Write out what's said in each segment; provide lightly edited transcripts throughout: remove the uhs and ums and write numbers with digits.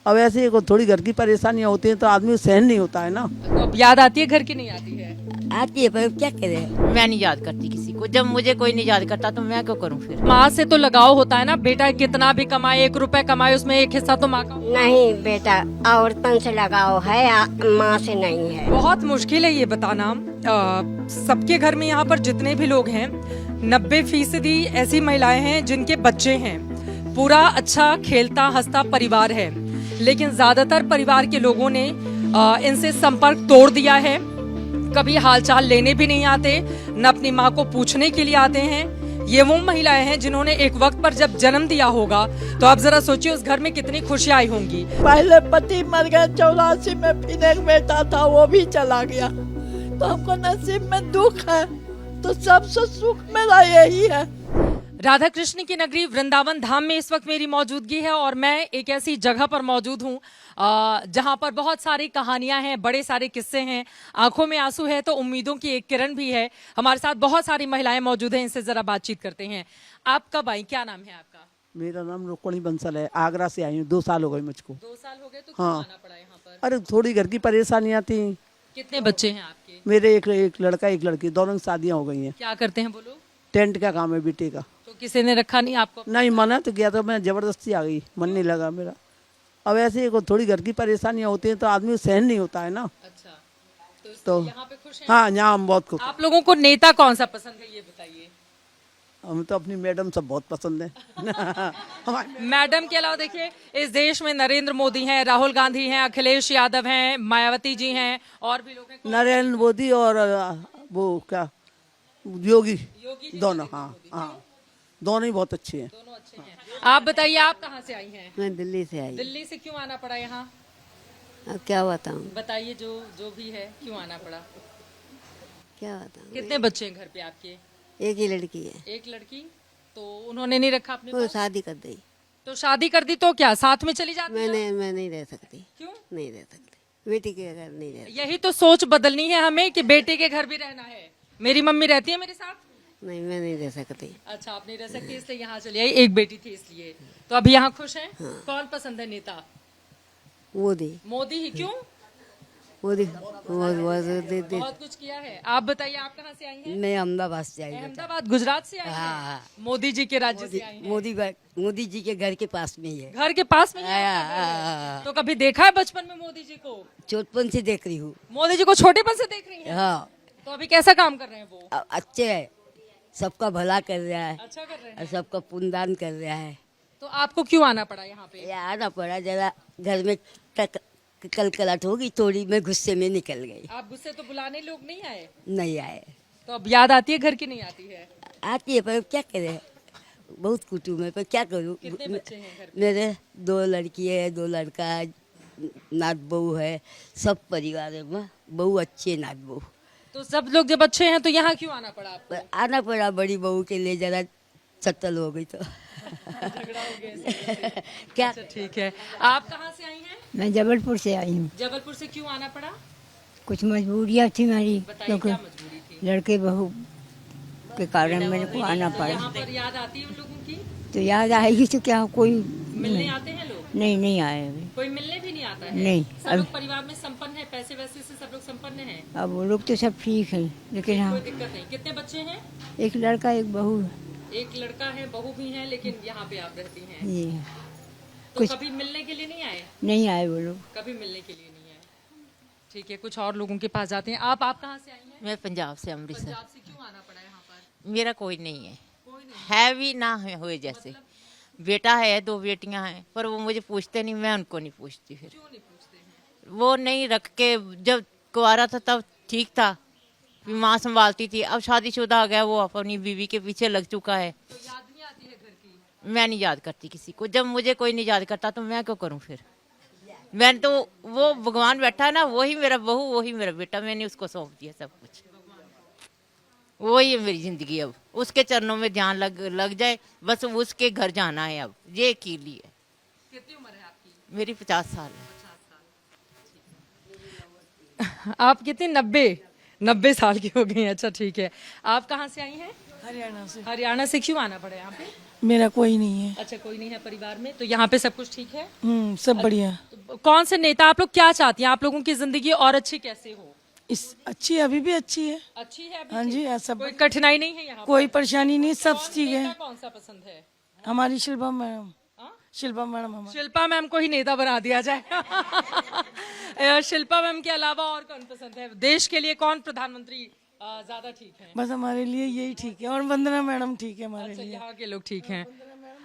अब ऐसे ही थोड़ी घर की परेशानियां होती हैं तो आदमी सहन नहीं होता है ना। तो अब याद आती है घर की, नहीं आती है? आती है पर क्या करें। मैं नहीं याद करती किसी को, जब मुझे कोई नहीं याद करता तो मैं क्यों करूं फिर। माँ से तो लगाव होता है ना, बेटा कितना भी कमाए, 1 रुपए कमाए उसमें एक हिस्सा तो माँ का होता है। नहीं बेटा, औरतन से लगाव है, माँ से नहीं है। बहुत मुश्किल है ये बताना। सबके घर में यहाँ पर जितने भी लोग हैं 90% ऐसी महिलाएं हैं जिनके बच्चे हैं। पूरा अच्छा खेलता हंसता परिवार है, लेकिन ज्यादातर परिवार के लोगों ने इनसे संपर्क तोड़ दिया है। कभी हालचाल लेने भी नहीं आते, न अपनी माँ को पूछने के लिए आते हैं। ये वो महिलाएं हैं जिन्होंने एक वक्त पर जब जन्म दिया होगा तो आप जरा सोचिए उस घर में कितनी खुशियां आई होंगी। पहले पति मर गए 84 में, फिर एक बेटा था वो भी चला गया। तो हमको नसीब में दुख है, तो सबसे सुख मेरा यही है। राधा कृष्ण की नगरी वृंदावन धाम में इस वक्त मेरी मौजूदगी है और मैं एक ऐसी जगह पर मौजूद हूँ जहाँ पर बहुत सारी कहानियां हैं, बड़े सारे किस्से हैं, आंखों में आंसू है तो उम्मीदों की एक किरण भी है। हमारे साथ बहुत सारी महिलाएं मौजूद हैं, इनसे जरा बातचीत करते हैं। आप कब आई, क्या नाम है आपका? मेरा नाम रुक्मणी बंसल है, आगरा से आई हूँ। 2 साल हो गए मुझको। 2 साल हो गए, तो क्यों हाँ। आना पड़ा यहाँ पर? अरे थोड़ी घर की परेशानियां थी। कितने बच्चे हैं आपके? मेरे एक लड़का एक लड़की, दोनों की शादियां हो गई हैं। क्या करते हैं वो लोग? टेंट का काम है बेटे का। तो किसी ने रखा नहीं आपको? नहीं, मना तो किया तो मैं जबरदस्ती आ गई, मन नहीं लगा मेरा। अब ऐसे ही थोड़ी घर की परेशानियां होती हैं तो आदमी सहन नहीं होता है ना। अच्छा, तो तो यहाँ पे खुश हैं? हाँ, यहाँ हम बहुत खुश। आप लोगों को नेता कौन सा पसंद है ये बताइए। हम तो अपनी मैडम सब बहुत पसंद है। हमारी मैडम के अलावा देखिए इस देश में नरेंद्र मोदी हैं, राहुल गांधी हैं, अखिलेश यादव हैं, मायावती जी हैं, और भी लोग हैं। नरेंद्र मोदी और वो क्या योगी, योगी जी, दोनों। हाँ हाँ, दोनों ही बहुत अच्छे हैं। दोनों अच्छे हैं। आप बताइए आप कहाँ से आई हैं? मैं दिल्ली से आई। दिल्ली से क्यों आना पड़ा यहाँ? अब क्या बताऊँ, बताइए, जो भी है, क्यों आना पड़ा? क्या बताऊँ। कितने बच्चे हैं घर पे आपके? एक ही लड़की है, एक लड़की। तो उन्होंने नहीं रखा अपने वो पास? शादी कर दी। तो शादी कर दी तो क्या साथ में चली जाती है? मैं नहीं रह सकती। क्यों? नहीं रह सकती, बेटी के घर नहीं रह सकती। यही तो सोच बदलनी है हमें कि बेटे के घर भी रहना है। मेरी मम्मी रहती है मेरे साथ। नहीं, मैं नहीं रह सकती। अच्छा, आप नहीं रह सकती इसलिए यहाँ चली आई, एक बेटी थी इसलिए। तो अभी यहाँ खुश हैं? कौन पसंद है नेता? मोदी। मोदी ही क्यों? मोदी बहुत कुछ किया है। आप बताइए आप कहाँ से आई हैं? मैं अहमदाबाद से आई। अहमदाबाद, गुजरात से आई हाँ, हैं? हाँ। मोदी जी के राज्य से आई हैं? मोदी जी के घर के पास में ही है। घर के पास में ही है आपका घर है? तो कभी देखा है बचपन में मोदी जी को? चोटपन से देख रही हूँ। मोदी जी को छोटेपन से देख रही हैं? हाँ, तो अभी कैसा काम कर रहे हैं वो? अच्छे है, सबका भला कर रहा है अच्छा कर रहे और हैं। सबका पुण्यदान कर रहा है। तो आपको क्यों आना पड़ा यहाँ पे? ये आना पड़ा, जरा घर में कलकलाट होगी थोड़ी, मैं गुस्से में निकल गई। आप गुस्से तो बुलाने लोग नहीं आए? नहीं आए। तो अब याद आती है घर की, नहीं आती है? आती है पर क्या करें, बहुत कुटुम्ब है पर क्या करूँ। कितने बच्चे हैं घर पे? मेरे 2 लड़की है, 2 लड़का है, नात बहू है, सब परिवार है। बहू अच्छी है, नात बहू। तो सब लोग जब अच्छे हैं तो यहाँ क्यों आना पड़ा आपको? पर आना पड़ा बड़ी बहू के लिए, जरा चट्टल हो गई तो। झगड़ा हो गया इसलिए। क्या अच्छा, ठीक है। आप कहाँ से आई हैं? मैं जबलपुर से आई हूँ। जबलपुर से क्यों आना पड़ा? कुछ मजबूरियाँ थी मेरी, बताइए क्योंकि क्या मजबूरी थी? लड़के बहू के कारण मेरे को आना तो पड़ा। यहाँ पर याद आती है उन लोगों की? तो याद आएगी तो क्या, कोई मिलने आते हैं लोग? नहीं आए अभी। कोई मिलने भी नहीं आता है? नहीं, सब लोग परिवार में संपन्न है, पैसे वैसे से सब लोग संपन्न हैं? अब वो लोग तो सब ठीक है, लेकिन हाँ, कोई दिक्कत नहीं। कितने बच्चे हैं? एक लड़का एक बहू एक लड़का है, बहू भी है, लेकिन यहाँ पे आप रहती हैं। ये तो कुछ- कभी मिलने के लिए नहीं आए? नहीं आए वो लोग। कभी मिलने के लिए नहीं आए। ठीक है, कुछ और लोगों के पास जाते हैं। आप कहाँ से आई हैं? मैं पंजाब से, अमृतसर। पंजाब से क्यों आना पड़ा यहाँ पर? मेरा कोई नहीं है, कोई नहीं। है भी ना हुए जैसे। बेटा है, 2 बेटियां हैं, पर वो मुझे पूछते नहीं, मैं उनको नहीं पूछती। फिर क्यों नहीं पूछते हैं? वो नहीं रख के, जब कुआरा था तब ठीक था, फिर माँ संभालती थी। अब शादीशुदा आ गया, वो अपनी बीवी के पीछे लग चुका है। तो याद नहीं आती है घर की? मैं नहीं याद करती किसी को, जब मुझे कोई नहीं याद करता तो मैं क्यों करूं फिर। मैं तो, वो भगवान बैठा है ना, वही मेरा बहू, वही मेरा बेटा, मैंने उसको सौंप दिया सब कुछ। वही है मेरी जिंदगी। अब उसके चरणों में ध्यान लग जाए, बस उसके घर जाना है। अब ये की लिए। कितनी उम्र है आपकी? मेरी 50 साल है। आप कितने? 90 साल की हो गई हैं। अच्छा, ठीक है। आप कहाँ से आई हैं? हरियाणा से। हरियाणा से क्यों आना पड़ा यहाँ पे? मेरा कोई नहीं है। अच्छा, कोई नहीं है परिवार में, तो यहाँ पे सब कुछ ठीक है? सब बढ़िया। तो कौन से नेता आप लोग क्या चाहती हैं, आप लोगों की जिंदगी और अच्छी कैसे हो? इस अच्छी अभी भी अच्छी है। अच्छी है अभी हाँ भी? जी, ऐसा कोई कठिनाई नहीं है यहाँ? कोई परेशानी नहीं, सब कौन ठीक नेता है। कौन सा पसंद है? हमारी शिल्पा मैडम, हाँ? शिल्पा मैडम हमारी। शिल्पा मैम को ही नेता बना दिया जाए। शिल्पा मैम के अलावा और कौन पसंद है? देश के लिए कौन प्रधानमंत्री ज्यादा ठीक है? बस हमारे लिए यही ठीक है, और वंदना मैडम ठीक है हमारे लिए। यहाँ के लोग ठीक हैं।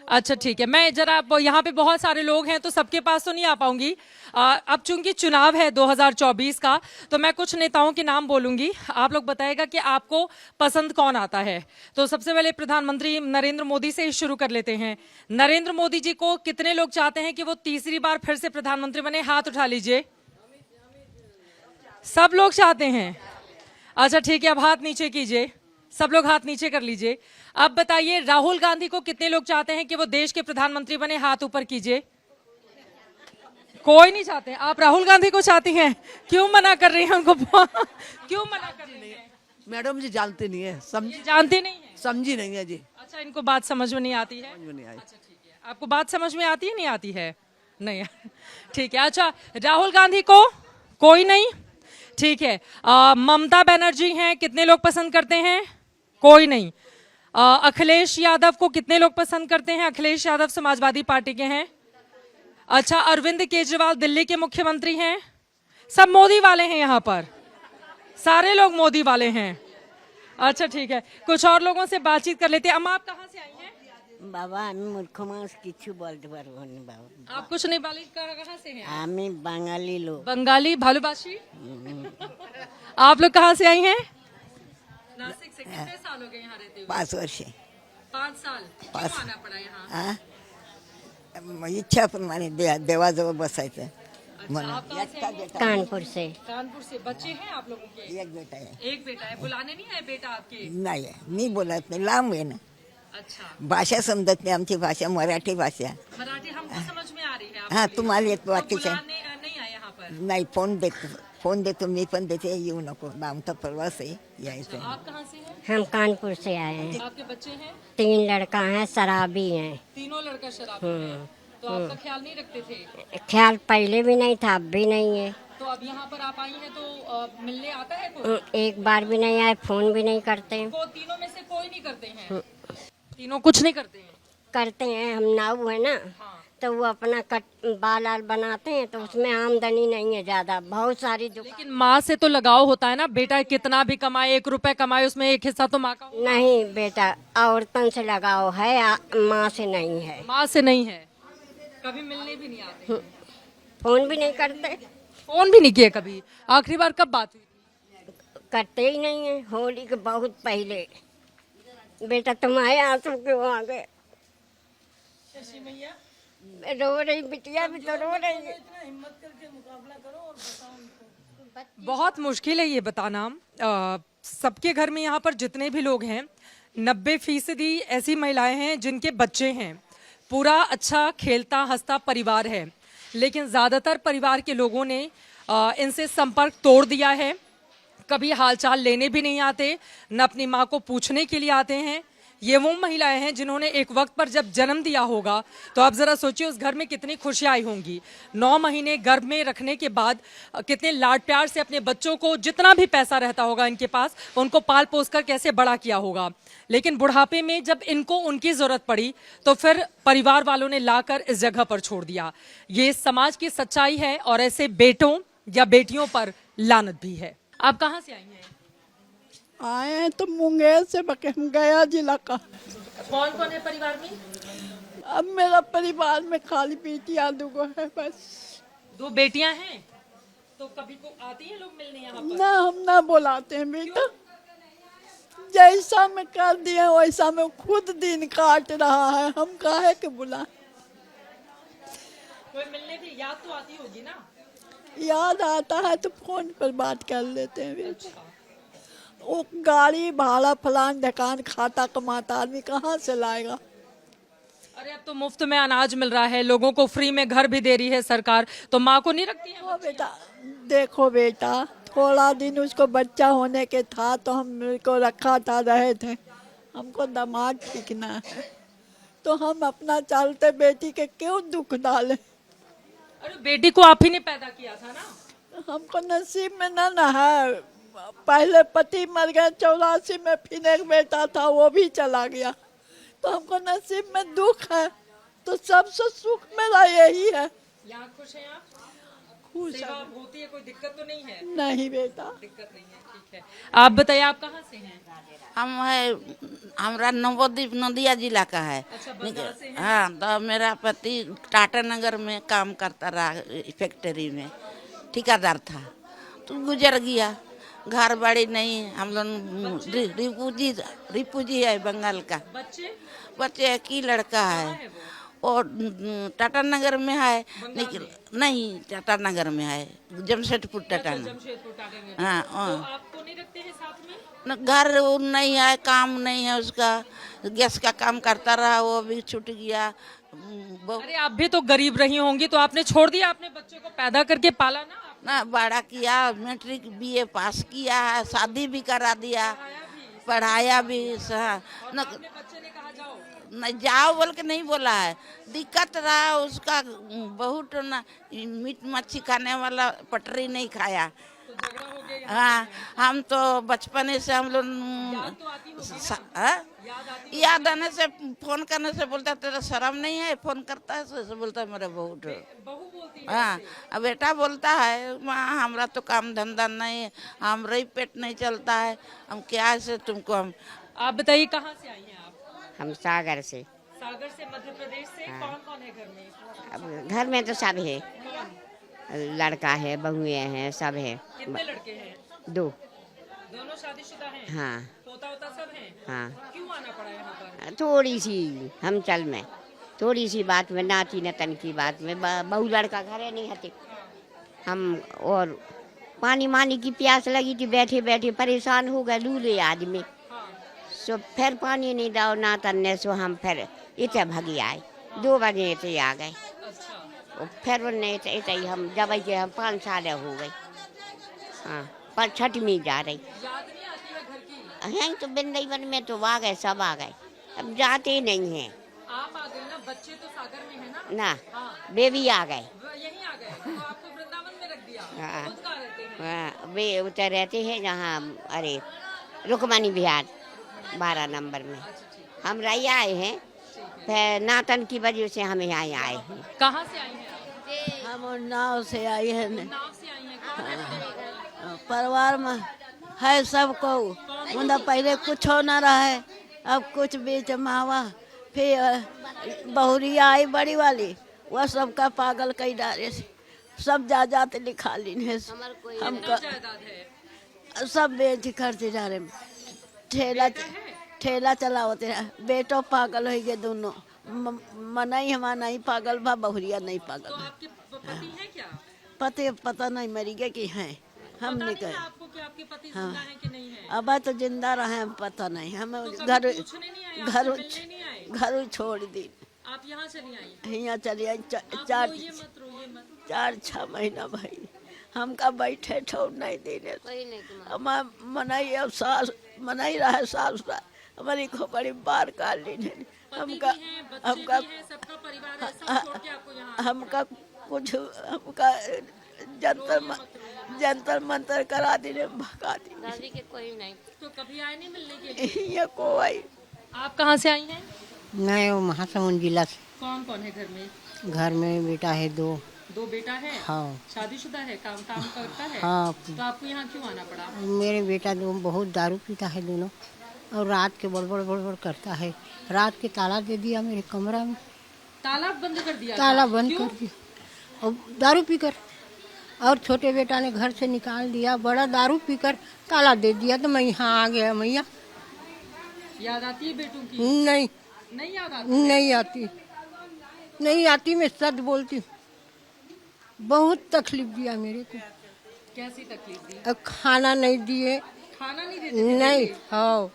अच्छा ठीक है, मैं जरा यहाँ पे बहुत सारे लोग हैं तो सबके पास तो नहीं आ पाऊंगी। अब चूंकि चुनाव है 2024 का, तो मैं कुछ नेताओं के नाम बोलूंगी, आप लोग बताएगा कि आपको पसंद कौन आता है। तो सबसे पहले प्रधानमंत्री नरेंद्र मोदी से ही शुरू कर लेते हैं। नरेंद्र मोदी जी को कितने लोग चाहते हैं कि वो तीसरी बार फिर से प्रधानमंत्री बने? हाथ उठा लीजिए। सब लोग चाहते हैं। अच्छा ठीक है, अब हाथ नीचे कीजिए, सब लोग हाथ नीचे कर लीजिए। अब बताइए, राहुल गांधी को कितने लोग चाहते हैं कि वो देश के प्रधानमंत्री बने? हाथ ऊपर कीजिए। कोई नहीं चाहते। आप राहुल गांधी को चाहती हैं, क्यों मना कर रही हैं उनको? क्यों मना कर रही हैं? मैडम जी जानते नहीं है, समझी जानते नहीं है? समझी नहीं है जी, अच्छा, इनको बात समझ में नहीं आती है? समझ में नहीं आई। अच्छा ठीक है, आपको बात समझ में आती है नहीं आती है? नहीं ठीक है। अच्छा, राहुल गांधी को कोई नहीं, ठीक है। ममता बनर्जी हैं, कितने लोग पसंद करते हैं? कोई नहीं। अखिलेश यादव को कितने लोग पसंद करते हैं? अखिलेश यादव समाजवादी पार्टी के हैं। अच्छा, अरविंद केजरीवाल दिल्ली के मुख्यमंत्री हैं। सब मोदी वाले हैं यहाँ पर, सारे लोग मोदी वाले हैं। अच्छा ठीक है, कुछ और लोगों से बातचीत कर लेते हैं। अम्मा, आप कहाँ से आई हैं? बाबा আমি মূর্খ মানুষ কিছু বলতে পারবো না বাবা। आप कुछ नहीं बाली, कहाँ से हैं? আমি বাঙালি লোক। बंगाली भालूबाशी। आप लोग कहाँ से आई हैं? नासिक से। कितने साल हो गए यहाँ रहते हुए? 5 वर्षे 5 साल। क्यों आना पड़ा यहाँ? इच्छा प्रमाणे देवाजवळ बसायचं अच्छा, आप कहाँ से आई हैं? कानपुर से। कानपुर से। बच्चे हैं आप लोगों के? एक बेटा आहे एक बेटा है। बुलाने नहीं आए बेटा आपके? नाही आहे. मी बोलत नाही, लांब आहे ना, अच्छा, भाषा समजत नाही आमची भाषा, मराठी भाषा. मराठी हमको समझ में आ रही है। हा, आपको तुम्हाला येत तो बाकीच्या बुलाने नहीं आए यहाँ पर? नाही. फोन देतो मी, पण देते, येऊ नको, आमचा प्रवास आहे, यायचं आहे. आप कहाँ से हैं? हम कानपुर से आए हैं। आपके बच्चे हैं? 3 लड़का हैं, शराबी हैं। तीनों लड़का शराबी हैं। तो आपका ख्याल नहीं रखते थे? ख्याल पहले भी नहीं था, अब भी नहीं है। तो अब यहाँ पर आप आई हैं तो मिलने आता है कोई? एक बार भी नहीं आए, फोन भी नहीं करते हैं। वो तीनों में से कोई नहीं करते हैं? तीनों कुछ नहीं करते हैं? करते हैं, हम नाव है ना, हाँ। तो वो अपना बाल आल बनाते हैं, तो उसमें आमदनी नहीं है ज्यादा, बहुत सारी दुकान। लेकिन माँ से तो लगाव होता है ना, बेटा कितना भी कमाए, 1 रुपए कमाए, उसमें एक हिस्सा तो माँ का हो। नहीं बेटा, औरतन से लगाव है, माँ से नहीं है। माँ से नहीं है। कभी मिलने भी नहीं आते? फोन भी नहीं करते। फोन भी नहीं किए कभी? आखिरी बार कब बात हुई थी? करते ही नहीं है, होली के बहुत पहले। बेटा तुम आए, आंसू क्यों आ गए? रो रही बिटिया भी तो रो रही है। बहुत मुश्किल है ये बताना। सबके घर में यहाँ पर जितने भी लोग हैं, 90% ऐसी महिलाएं हैं जिनके बच्चे हैं। पूरा अच्छा खेलता हंसता परिवार है, लेकिन ज़्यादातर परिवार के लोगों ने इनसे संपर्क तोड़ दिया है। कभी हालचाल लेने भी नहीं आते, न अपनी माँ को पूछने के लिए आते हैं। ये वो महिलाएं हैं जिन्होंने एक वक्त पर जब जन्म दिया होगा, तो आप जरा सोचिए उस घर में कितनी खुशियां आई होंगी। 9 महीने गर्भ में रखने के बाद कितने लाड प्यार से अपने बच्चों को, जितना भी पैसा रहता होगा इनके पास, उनको पाल पोस कर कैसे बड़ा किया होगा। लेकिन बुढ़ापे में जब इनको उनकी जरूरत पड़ी, तो फिर परिवार वालों ने लाकर इस जगह पर छोड़ दिया। ये समाज की सच्चाई है और ऐसे बेटों या बेटियों पर लानत भी है। आप कहाँ से आई हैं? आए हैं तो मुंगेर से, गया जिला का। कौन कौन है परिवार में? अब मेरा परिवार में खाली बेटियां 2 है बस। 2 बेटियां हैं। तो कभी को आती हैं लोग मिलने यहाँ पर? ना, हम ना बुलाते हैं बेटा, जैसा मैं कर दिए वैसा मैं खुद दिन काट रहा है, हम काहे के बुलाएं? कोई मिलने भी याद तो आती होगी ना? याद आता है तो फोन पर बात कर लेते हैं बेटा। वो गाड़ी भाड़ा फलान ढकान खाता कमाता आदमी कहाँ से लाएगा? अरे अब तो मुफ्त में अनाज मिल रहा है, लोगों को फ्री में घर भी दे रही है सरकार, तो माँ को नहीं रखती है? ओ बेटा, देखो बेटा, थोड़ा दिन उसको बच्चा होने के था तो हम को रखा था, रहे थे। हमको दामाद सीखना है, तो हम अपना चलते बेटी के क्यों दुख डालें? अरे बेटी को आप ही ने पैदा किया था ना। हमको नसीब में ना है। पहले पति मर गए 84 में, फिर एक बेटा था वो भी चला गया। तो हमको नसीब में दुख है, तो सबसे सुख मेरा यही है। यहाँ खुश हैं आप? खुश सेवा है। होती है, कोई दिक्कत तो नहीं है? नहीं बेटा। दिक्कत नहीं है, ठीक है। आप बताइए आप कहाँ से हैं? हम है, हमारा नवोदीप नदिया जिला का है। अच्छा, बंगाल से हैं? हाँ, तो मेरा पति टाटा नगर में काम करता रहा, फैक्ट्री में ठेकेदार था, तो गुजर गया। घर बाड़ी नहीं, हम लोग रिपुजी है बंगाल का। बच्चे एक ही लड़का है, और टाटा नगर में है, लेकिन नहीं टाटा नगर में है, जमशेदपुर टाटा नगर। हाँ, आपको नहीं रखते हैं साथ में? न घर वो नहीं है, काम नहीं है उसका, गैस का काम करता रहा, वो भी छूट गया। अरे आप भी तो गरीब रही होंगी, तो आपने छोड़ दिया अपने बच्चों को पैदा करके पाला ना? ना बड़ा किया, मैट्रिक बीए पास किया है, शादी भी करा दिया, पढ़ाया भी। न बच्चे ने कहा जाओ? नहीं जाओ बोल के नहीं बोला है, दिक्कत रहा उसका बहुत ना, मीट मच्छी खाने वाला पटरी नहीं खाया। हाँ, हम तो बचपने से हम लोग याद आने से फोन करने से बोलता तेरा शर्म नहीं है, फोन करता है से बोलता है मेरा बहुत। हाँ, अब बेटा बोलता है माँ हमारा तो काम धंधा नहीं है, हमारा ही पेट नहीं चलता है, हम क्या से तुमको हम। आप बताइए कहाँ से आई हैं आप? हम सागर से। सागर से, मध्य प्रदेश से। कौन कौन है घर में? अब घर में तो सब है, लड़का है, बहुएं हैं, सब है। कितने लड़के हैं? 2। दोनों शादीशुदा हैं? हाँ पोता होता सब है? हाँ। क्यों आना पड़ा यहाँ पर? थोड़ी सी हम चल में, थोड़ी सी बात में, नाती नतन की बात में, बहू लड़का घरे नहीं हते हम, और पानी मानी की प्यास लगी थी, बैठे बैठे परेशान हो गए, लूले आदमी। सो फिर पानी नहीं दाओ नातन ने, सो हम फिर इतने भगी आए, 2 बजे इतने आ गए। और फिर उन्हें इतने हम जब के हम 5 साल हो गए। हाँ, पर छठवीं जा रही याद नहीं आती है घर की? हैं, तो वृंदावन में तो आ गए, सब आ गए, अब जाते नहीं हैं आप आ गए ना, बच्चे तो सागर में है ना? ना। हाँ। बेबी आ गए। यहीं आ गए, तो आपको वृंदावन में रख दिया? हाँ। खुद कहाँ रहते हैं? हाँ, वे उतर रहते हैं जहाँ, अरे रुकमणी बिहार 12 नंबर में। हम रही आए हैं, फिर नातन की वजह से हम यहाँ आए हैं। कहाँ से आई हैं आप? हम नाव से आई है। नाव से आई हैं? कौन है? परिवार में है सबको, मतलब पहले कुछ हो न रहा है, अब कुछ बीच मावा, फिर बहुरिया आई बड़ी वाली, वह सबका पागल कई डाले से सब जाते लिखा लीन है। हमका जायदाद है? सब बेच खर्चे जा रहे, ठेला चलावते रहे। बेटो पागल हो गए दोनों, मनाई हमारा नहीं पागल बा, बहुरिया नहीं पागल। तो आपके पति हैं क्या? पता नहीं मरी गए कि हैं, हम नहीं पता नहीं कहे। है आपको कि आपके पति जिंदा हैं कि नहीं है? अब तो जिंदा रहे हम पता नहीं, हम तो घर कभी पूछने नहीं आए, आपसे मिलने नहीं आए? घर छोड़ दी, आप यहाँ चली आई? यहाँ चली आई। आप रोइए मत। 4-6 महीना भाई हमका बैठे छोड़ नहीं देने, हमार मनाई अब सास मनाई रहा सास हमारी को बड़ी बार काट ली। हमका सबका परिवार है, सब छोड़ के आपको यहाँ? हमका कुछ हमका जंतर मंतर करा दी, भगा दी। तो कभी आए नहीं मिलने के लिए? ये को आई। आप कहाँ से आई हैं? मैं वो महासमुंद जिला से। कौन कौन है घर में? घर में बेटा है 2। 2 बेटा है? हाँ। शादीशुदा है? काम करता है? हाँ, तो आपको यहाँ क्यों आना पड़ा? मेरे बेटा 2 बहुत दारू पीता है दोनों, और रात के बड़बड़ करता है। रात के ताला दे दिया मेरे कमरा में, ताला बंद कर दिया? ताला बंद कर दिया, और दारू पीकर। और छोटे बेटा ने घर से निकाल दिया, बड़ा दारू पीकर ताला दे दिया, तो मैं यहाँ आ गया। मैया याद आती है बेटों की? नहीं याद आती? नहीं आती, मैं सच बोलती हूँ। बहुत तकलीफ दिया मेरे को। कैसी तकलीफ दी? अब खाना नहीं दिए, खाना नहीं देते? नहीं। हाँ,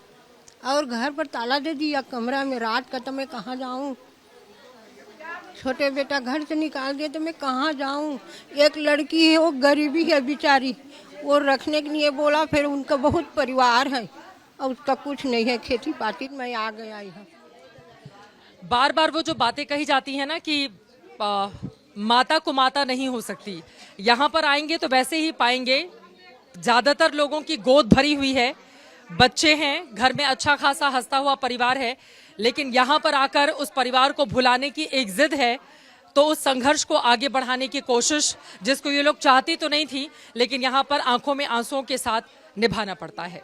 और घर पर ताला दे दिया कमरा में। रात का तो मैं कहाँ जाऊँ, छोटे बेटा घर से निकाल दिया तो मैं कहाँ जाऊँ। एक लड़की है, वो गरीबी है बेचारी, वो रखने के लिए बोला, फिर उनका बहुत परिवार है और उसका कुछ नहीं है, खेती पाती में आ गया यहाँ। बार बार वो जो बातें कही जाती है ना कि माता को माता नहीं हो सकती। यहाँ पर आएंगे तो वैसे ही पाएंगे। ज्यादातर लोगों की गोद भरी हुई है, बच्चे हैं, घर में अच्छा खासा हंसता हुआ परिवार है, लेकिन यहाँ पर आकर उस परिवार को भुलाने की एक जिद है। तो उस संघर्ष को आगे बढ़ाने की कोशिश, जिसको ये लोग चाहती तो नहीं थी, लेकिन यहाँ पर आंखों में आंसुओं के साथ निभाना पड़ता है।